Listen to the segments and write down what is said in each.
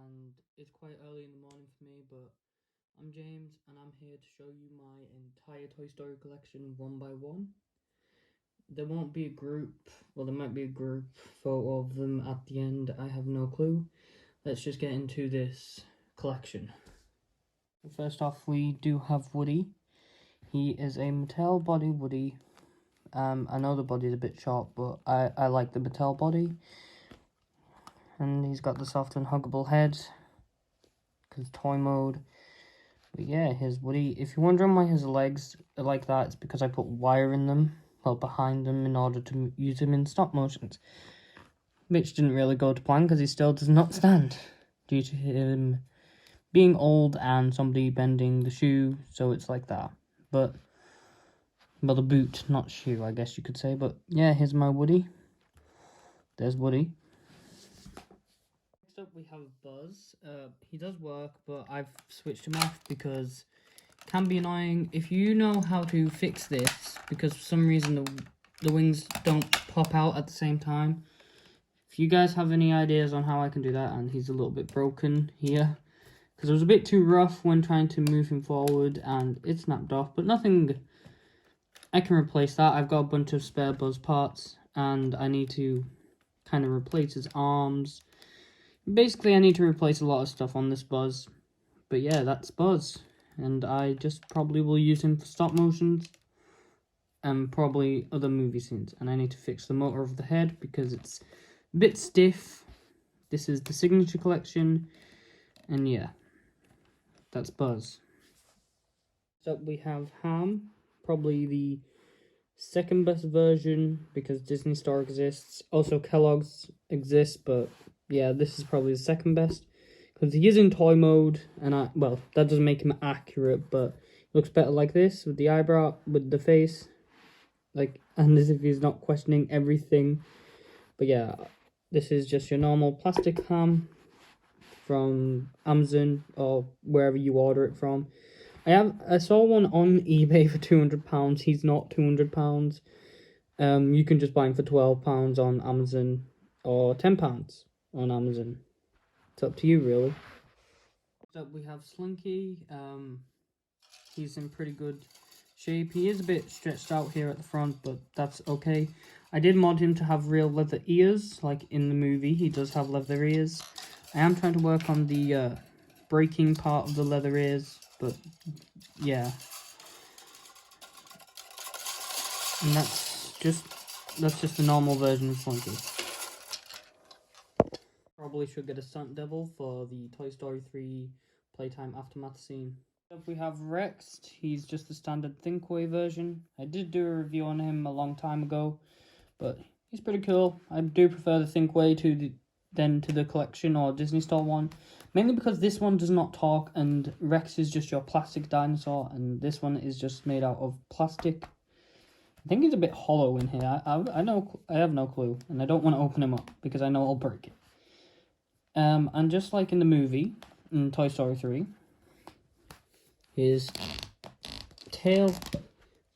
and it's quite early in the morning for me, but I'm James and I'm here to show you my entire Toy Story collection one by one. There won't be a group, well there might be a group photo of them at the end, I have no clue. Let's just get into this collection. First off, we do have Woody. He is a Mattel body Woody. I know the body's a bit short, but I like the Mattel body. And he's got the soft and huggable head, because toy mode. But yeah, here's Woody. If you're wondering why his legs are like that, it's because I put wire in them, well, behind them, in order to use him in stop motions. Which didn't really go to plan, because he still does not stand, due to him being old and somebody bending the shoe, so it's like that. But, well, the boot, not shoe, I guess you could say. But yeah, here's my Woody. There's Woody. Next up we have Buzz. He does work, but I've switched him off because it can be annoying. If you know how to fix this, because for some reason the wings don't pop out at the same time. If you guys have any ideas on how I can do that, and he's a little bit broken here, because it was a bit too rough when trying to move him forward and it snapped off, but nothing, I can replace that. I've got a bunch of spare Buzz parts and I need to kind of replace his arms. Basically, I need to replace a lot of stuff on this Buzz. But yeah, that's Buzz. And I just probably will use him for stop motions. And probably other movie scenes. And I need to fix the motor of the head because it's a bit stiff. This is the Signature Collection. And yeah, that's Buzz. So we have Ham. Probably the second best version because Disney Star exists. Also Kellogg's exists, but yeah, this is probably the second best because he is in toy mode, and well, that doesn't make him accurate, but it looks better like this with the eyebrow, with the face, like, and as if he's not questioning everything. But yeah, this is just your normal plastic Ham from Amazon or wherever you order it from. I saw one on eBay for £200. He's not £200. You can just buy him for £12 on Amazon or £10 on Amazon. It's up to you, really. So we have Slinky. He's in pretty good shape. He is a bit stretched out here at the front, but that's okay. I did mod him to have real leather ears, like in the movie. He does have leather ears. I am trying to work on the breaking part of the leather ears, but yeah. And that's just the normal version of Slinky. Probably should get a stunt double for the Toy Story 3 Playtime Aftermath scene. If we have Rex, he's just the standard Thinkway version. I did do a review on him a long time ago, but he's pretty cool. I do prefer the Thinkway to the collection or Disney Store one, mainly because this one does not talk, and Rex is just your plastic dinosaur, and this one is just made out of plastic. I think he's a bit hollow in here. I have no clue, and I don't want to open him up because I know I'll break it. And just like in the movie, in Toy Story 3, his tail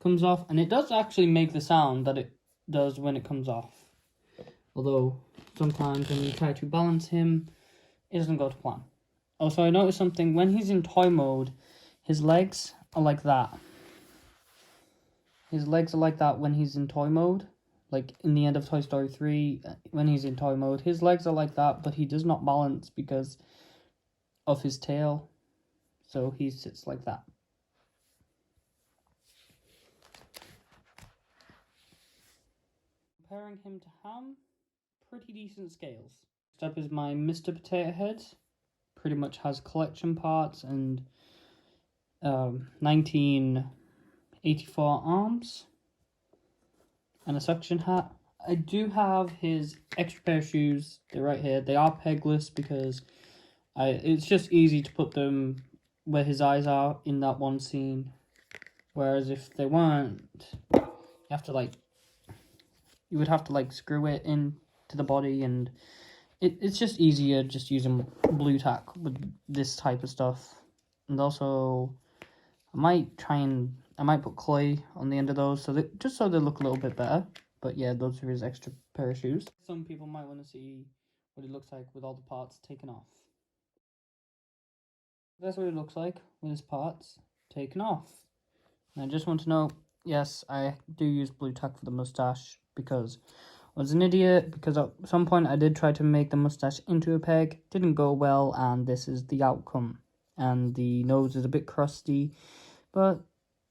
comes off, and it does actually make the sound that it does when it comes off. Although, sometimes when you try to balance him, it doesn't go to plan. Also, I noticed something, when he's in toy mode, his legs are like that. His legs are like that when he's in toy mode. Like in the end of Toy Story 3, when he's in toy mode, his legs are like that, but he does not balance because of his tail. So he sits like that. Comparing him to Ham, pretty decent scales. Next up is my Mr. Potato Head. Pretty much has collection parts and 1984 arms and a suction hat. I do have his extra pair of shoes. They're right here. They are pegless because it's just easy to put them where his eyes are in that one scene. Whereas if they weren't, you would have to screw it in to the body, and it's just easier just using blue tack with this type of stuff. And also, I might put clay on the end of those so they look a little bit better. But yeah, those are his extra pair of shoes. Some people might want to see what it looks like with all the parts taken off. That's what it looks like with his parts taken off. And I just want to know, yes, I do use blue tack for the mustache because I was an idiot, because at some point I did try to make the mustache into a peg. Didn't go well, and this is the outcome. And the nose is a bit crusty, but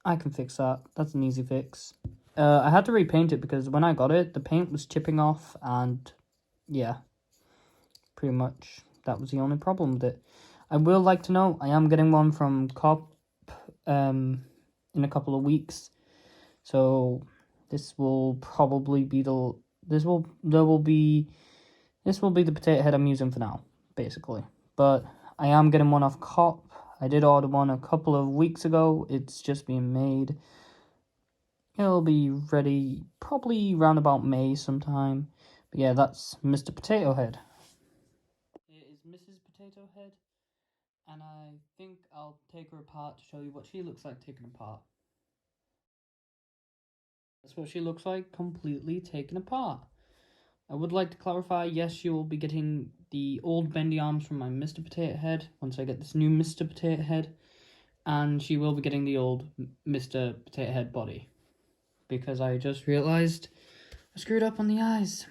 I can fix that. That's an easy fix. I had to repaint it because when I got it, the paint was chipping off, and yeah, pretty much that was the only problem with it. I will like to know, I am getting one from Cop in a couple of weeks, so this will probably be the this will be the potato head I'm using for now, basically. But I am getting one off Cop. I did order one a couple of weeks ago. It's just being made. It'll be ready probably around about May sometime. But yeah, that's Mr. Potato Head. It is Mrs. Potato Head, and I think I'll take her apart to show you what she looks like taken apart. That's what she looks like completely taken apart. I would like to clarify, yes, you will be getting the old bendy arms from my Mr. Potato Head once I get this new Mr. Potato Head, and she will be getting the old Mr. Potato Head body, because I just realised I screwed up on the eyes.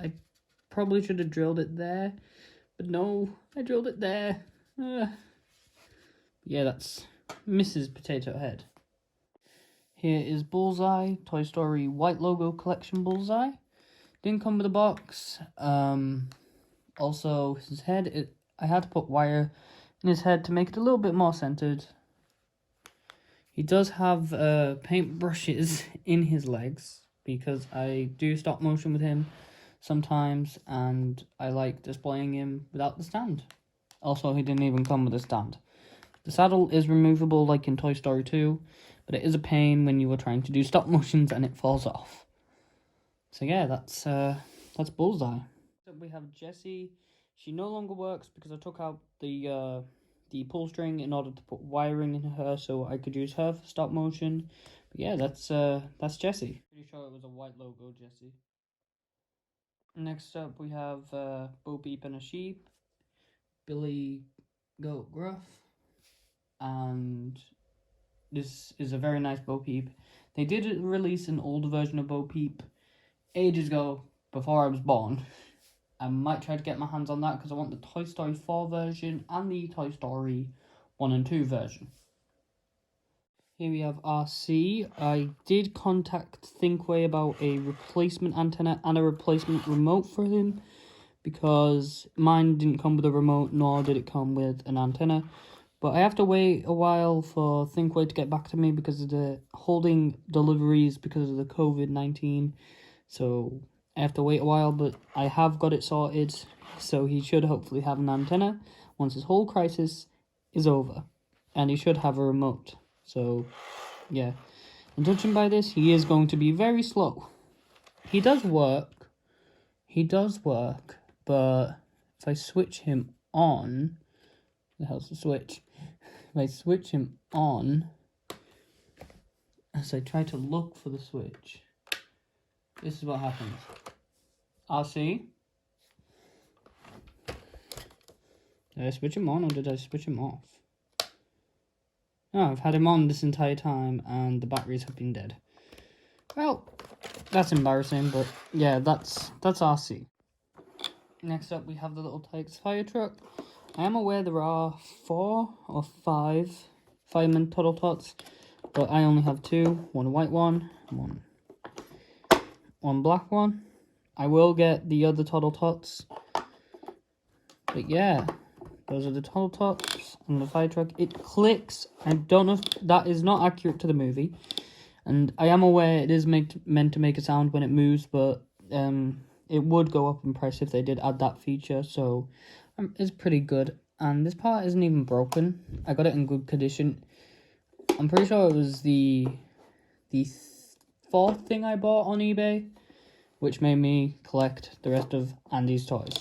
I probably should have drilled it there, but no, I drilled it there. Yeah, that's Mrs. Potato Head. Here is Bullseye, Toy Story White Logo Collection Bullseye. Didn't come with a box. Also, his head, I had to put wire in his head to make it a little bit more centered. He does have paint brushes in his legs, because I do stop motion with him sometimes, and I like displaying him without the stand. Also, he didn't even come with a stand. The saddle is removable like in Toy Story 2, but it is a pain when you are trying to do stop motions and it falls off. So yeah, that's Bullseye. We have Jessie. She no longer works because I took out the pull string in order to put wiring in her so I could use her for stop motion. But yeah, that's Jessie. Pretty sure it was a white logo, Jessie. Next up we have Bo Peep and a sheep, Billy Goat Gruff, and this is a very nice Bo Peep. They did release an older version of Bo Peep ages ago, before I was born. I might try to get my hands on that because I want the Toy Story 4 version and the Toy Story 1 and 2 version. Here we have RC. I did contact Thinkway about a replacement antenna and a replacement remote for him, because mine didn't come with a remote, nor did it come with an antenna. But I have to wait a while for Thinkway to get back to me because of the holding deliveries because of the COVID-19. So I have to wait a while, but I have got it sorted. So he should hopefully have an antenna once this whole crisis is over. And he should have a remote. So, yeah. And judging by this, he is going to be very slow. He does work. But if I switch him on... the hell's the switch? If I switch him on, as I try to look for the switch, this is what happens. RC. Did I switch him on or did I switch him off? No, I've had him on this entire time and the batteries have been dead. Well, that's embarrassing, but yeah, that's RC. Next up we have the Little Tikes fire truck. I am aware there are 4 or 5 fireman Toddle Tots, but I only have 2. One white one, one black one. I will get the other Toddle Tots. But yeah, those are the Toddle Tots and the fire truck. It clicks. I don't know if that is not accurate to the movie. And I am aware it is meant to make a sound when it moves, but it would go up in price if they did add that feature. So it's pretty good. And this part isn't even broken. I got it in good condition. I'm pretty sure it was the 4th thing I bought on eBay, which made me collect the rest of Andy's toys.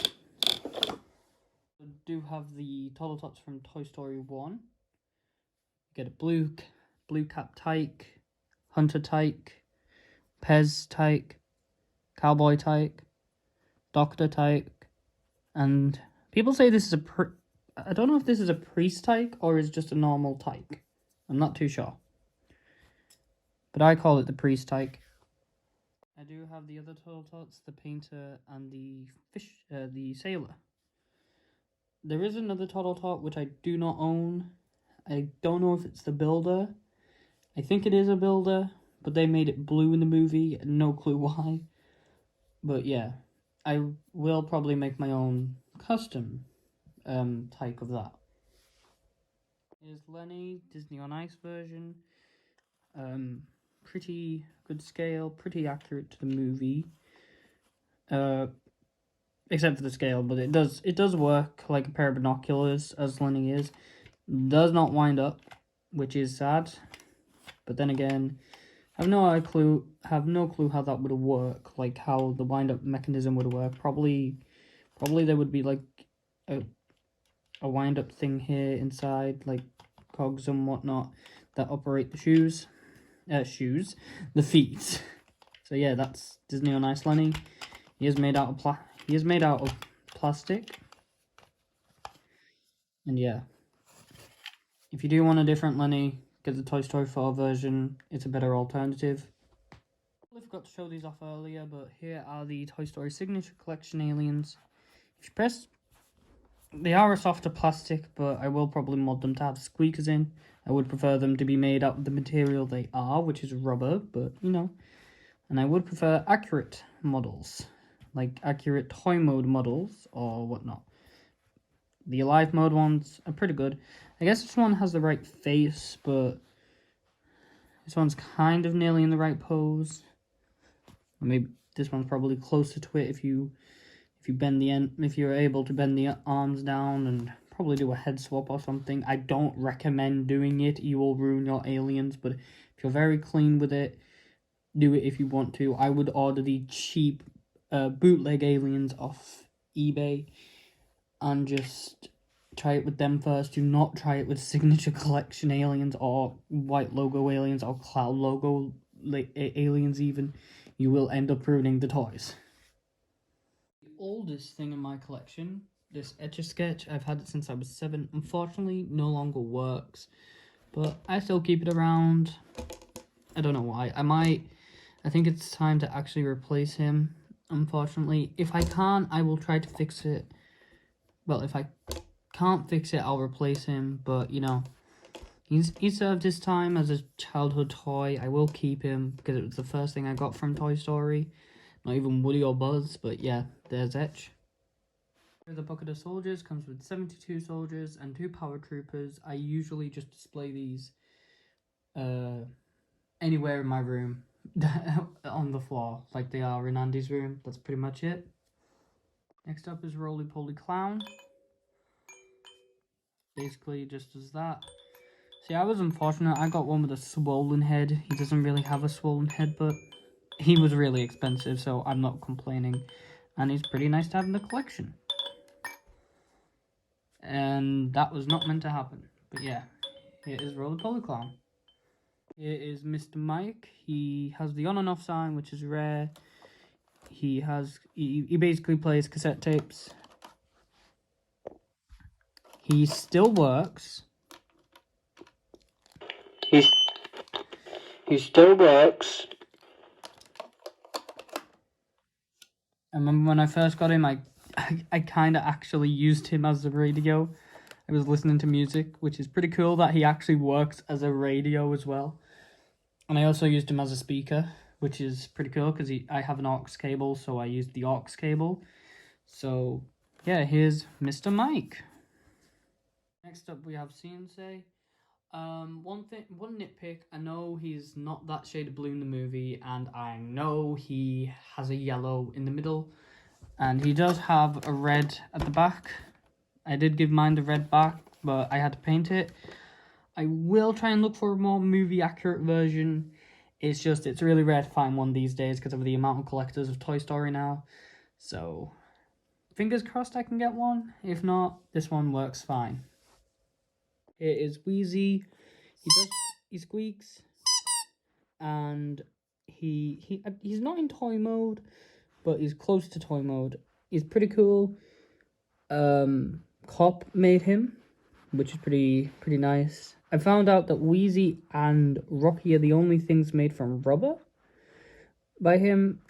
I do have the Toddle Tots from Toy Story 1. Get a blue cap Tyke, Hunter Tyke, Pez Tyke, Cowboy Tyke, Doctor Tyke, and people say this is I don't know if this is a priest tyke or is just a normal tyke. I'm not too sure. But I call it the priest tyke. I do have the other Turtle Tots, the painter and the the sailor. There is another Turtle Tot which I do not own. I don't know if it's the builder. I think it is a builder, but they made it blue in the movie. No clue why. But yeah, I will probably make my own custom type of that. Here's Lenny, Disney on Ice version. Pretty good scale, pretty accurate to the movie. Except for the scale, but it does work like a pair of binoculars, as Lenny is. Does not wind up, which is sad. But then again, I have no clue how that would work, like how the wind up mechanism would work. Probably there would be like a wind up thing here inside, like cogs and whatnot that operate the the feet. So yeah, that's Disney on Ice Lenny. He is made out of plastic. And yeah, if you do want a different Lenny, get the Toy Story 4 version. It's a better alternative. I forgot to show these off earlier, but here are the Toy Story Signature Collection aliens. If you press, they are a softer plastic, but I will probably mod them to have squeakers in. I would prefer them to be made out of the material they are, which is rubber, but you know. And I would prefer accurate models, like accurate toy mode models or whatnot. The alive mode ones are pretty good. I guess this one has the right face, but this one's kind of nearly in the right pose. Or maybe this one's probably closer to it if you're able to bend the arms down and probably do a head swap or something. I don't recommend doing it. You will ruin your aliens, but if you're very clean with it, do it if you want to. I would order the cheap bootleg aliens off eBay and just try it with them first. Do not try it with Signature Collection aliens or white logo aliens or cloud logo aliens even. You will end up ruining the toys. The oldest thing in my collection, this Etch-a-Sketch, I've had it since I was 7. Unfortunately, no longer works, but I still keep it around. I don't know why. I think it's time to actually replace him, unfortunately. If I can't, I will try to fix it. Well, if I can't fix it, I'll replace him, but, you know, he served his time as a childhood toy. I will keep him, because it was the first thing I got from Toy Story. Not even Woody or Buzz, but yeah, there's Etch. The Bucket of Soldiers comes with 72 soldiers and 2 power troopers. I usually just display these anywhere in my room on the floor, like they are in Andy's room. That's pretty much it. Next up is Roly Poly Clown. Basically just as that. See, I was unfortunate. I got one with a swollen head. He doesn't really have a swollen head, but he was really expensive, so I'm not complaining. And he's pretty nice to have in the collection. And that was not meant to happen. But yeah, here is Roly Poly Clown. Here is Mr. Mike. He has the on and off sign, which is rare. He basically plays cassette tapes. He still works. He still works. I remember when I first got him, I kind of actually used him as a radio. I was listening to music, which is pretty cool that he actually works as a radio as well. And I also used him as a speaker, which is pretty cool because I have an aux cable, so I used the aux cable. So yeah, here's Mr. Mike. Next up we have Sensei. One nitpick, I know he's not that shade of blue in the movie, and I know he has a yellow in the middle, and he does have a red at the back. I did give mine the red back, but I had to paint it. I will try and look for a more movie accurate version. It's really rare to find one these days because of the amount of collectors of Toy Story now. So, fingers crossed I can get one. If not, this one works fine. Here is Wheezy. He squeaks, and he's not in toy mode, but he's close to toy mode. He's pretty cool. Cop made him, which is pretty nice. I found out that Wheezy and Rocky are the only things made from rubber by him,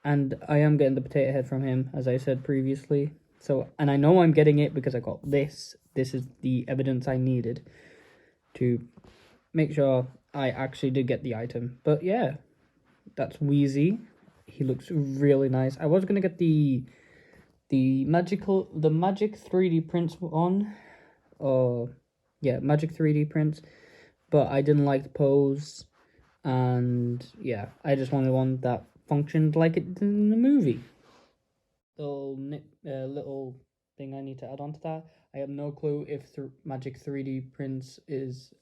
and I am getting the potato head from him, as I said previously. So, and I know I'm getting it because I got this. This is the evidence I needed to make sure I actually did get the item. But yeah, that's Wheezy. He looks really nice. I was gonna get the magic 3D prints on, or yeah, magic 3D prints, but I didn't like the pose, and yeah, I just wanted one that functioned like it did in the movie. Little thing I need to add on to that. I have no clue if Magic 3D Prints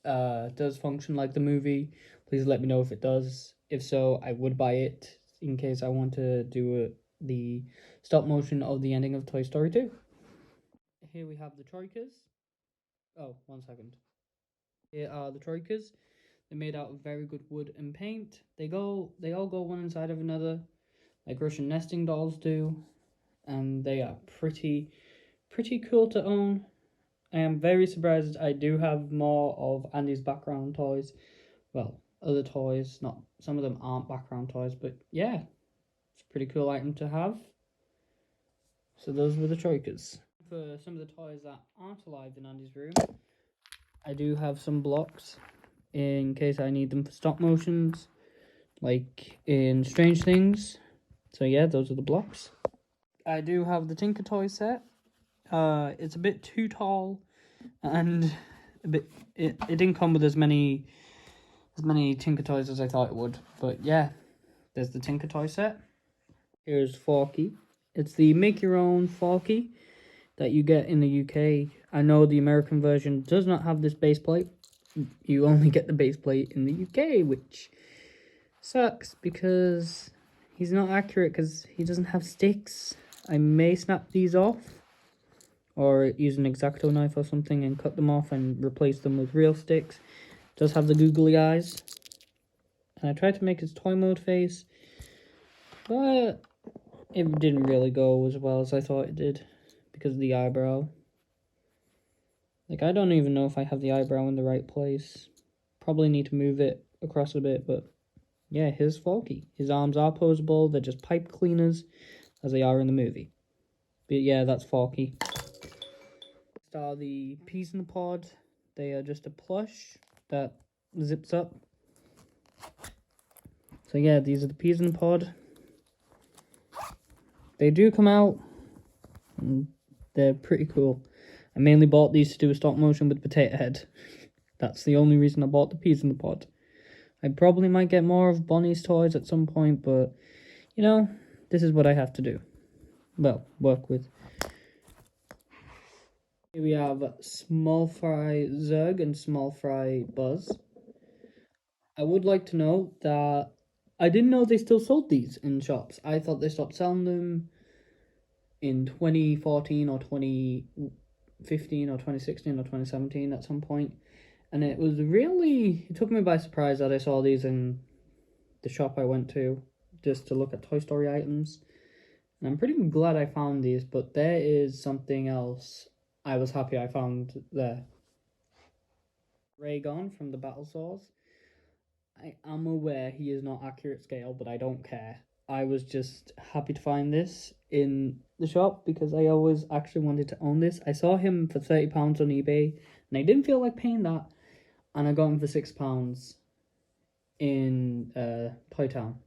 does function like the movie. Please let me know if it does. If so, I would buy it in case I want to do the stop motion of the ending of Toy Story 2. Here we have the Troikas. Oh, 1 second. Here are the Troikas. They're made out of very good wood and paint. They all go one inside of another, like Russian nesting dolls do, and they are pretty cool to own. I am very surprised I do have more of Andy's background toys. Well, other toys, not some of them aren't background toys, but yeah, it's a pretty cool item to have. So those were the Troikas. For some of the toys that aren't alive in Andy's room, I do have some blocks in case I need them for stop motions, like in Strange Things. So yeah, those are the blocks. I do have the Tinker Toy set. It's a bit too tall, and it didn't come with as many Tinker Toys as I thought it would. But yeah, there's the Tinker Toy set. Here's Forky. It's the make your own Forky that you get in the UK. I know the American version does not have this base plate. You only get the base plate in the UK, which sucks because he's not accurate because he doesn't have sticks. I may snap these off, or use an X-Acto knife or something and cut them off and replace them with real sticks. It does have the googly eyes. And I tried to make his toy mode face, but it didn't really go as well as I thought it did because of the eyebrow. Like, I don't even know if I have the eyebrow in the right place. Probably need to move it across a bit, but yeah, here's Forky. His arms are posable, they're just pipe cleaners, as they are in the movie. But yeah, that's Forky. Next are the peas in the pod. They are just a plush that zips up. So yeah, these are the peas in the pod. They do come out, and they're pretty cool. I mainly bought these to do a stop motion with Potato Head. That's the only reason I bought the peas in the pod. I probably might get more of Bonnie's toys at some point, but, you know, this is what I have to do. Well, work with. Here we have Small Fry Zurg and Small Fry Buzz. I would like to note that I didn't know they still sold these in shops. I thought they stopped selling them in 2014 or 2015 or 2016 or 2017 at some point. And it took me by surprise that I saw these in the shop I went to just to look at Toy Story items. And I'm pretty glad I found these, but there is something else I was happy I found there. Raygon from the Battle Saws. I am aware he is not accurate scale, but I don't care. I was just happy to find this in the shop because I always actually wanted to own this. I saw him for £30 on eBay, and I didn't feel like paying that, and I got him for £6 in Toy Town,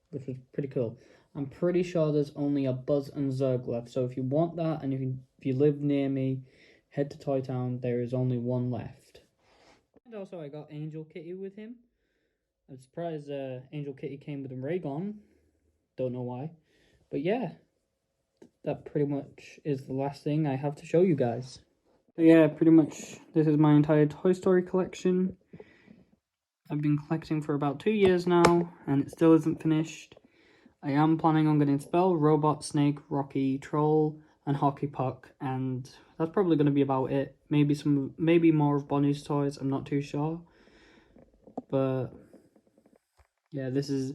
which was pretty cool. I'm pretty sure there's only a Buzz and Zurg left, so if you want that, and if you live near me, head to Toy Town. There is only one left. And also I got Angel Kitty with him. I'm surprised Angel Kitty came with a Raygon. Don't know why. But yeah, that pretty much is the last thing I have to show you guys. So yeah, pretty much this is my entire Toy Story collection. I've been collecting for about 2 years now, and it still isn't finished. I am planning on getting Spell, Robot, Snake, Rocky, Troll, and Hockey Puck, and that's probably going to be about it. Maybe more of Bonnie's toys, I'm not too sure. But yeah, this is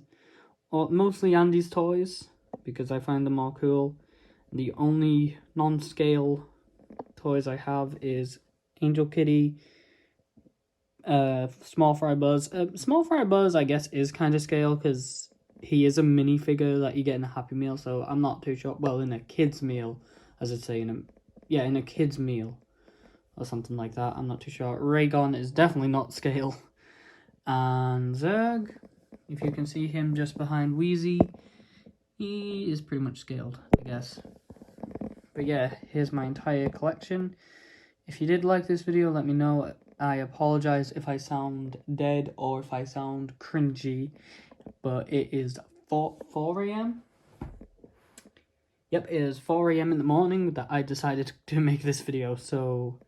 mostly Andy's toys, because I find them more cool. The only non-scale toys I have is Angel Kitty, Small Fry Buzz. Small Fry Buzz, I guess, is kind of scale because he is a minifigure that you get in a Happy Meal, so I'm not too sure. Well, in a kid's meal, as I'd say, in a kid's meal or something like that. I'm not too sure. Raygon is definitely not scale. And Zerg, if you can see him just behind Wheezy, he is pretty much scaled, I guess. But yeah, here's my entire collection. If you did like this video, let me know. I apologize if I sound dead or if I sound cringy, but it is 4 a.m. Yep, it is 4 a.m. in the morning that I decided to make this video, so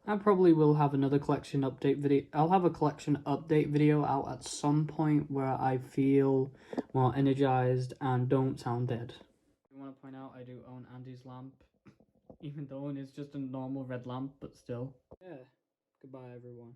I probably will have another collection update video. I'll have a collection update video out at some point where I feel more energized and don't sound dead. I want to point out I do own Andy's lamp, even though it's just a normal red lamp, but still. Yeah, goodbye everyone.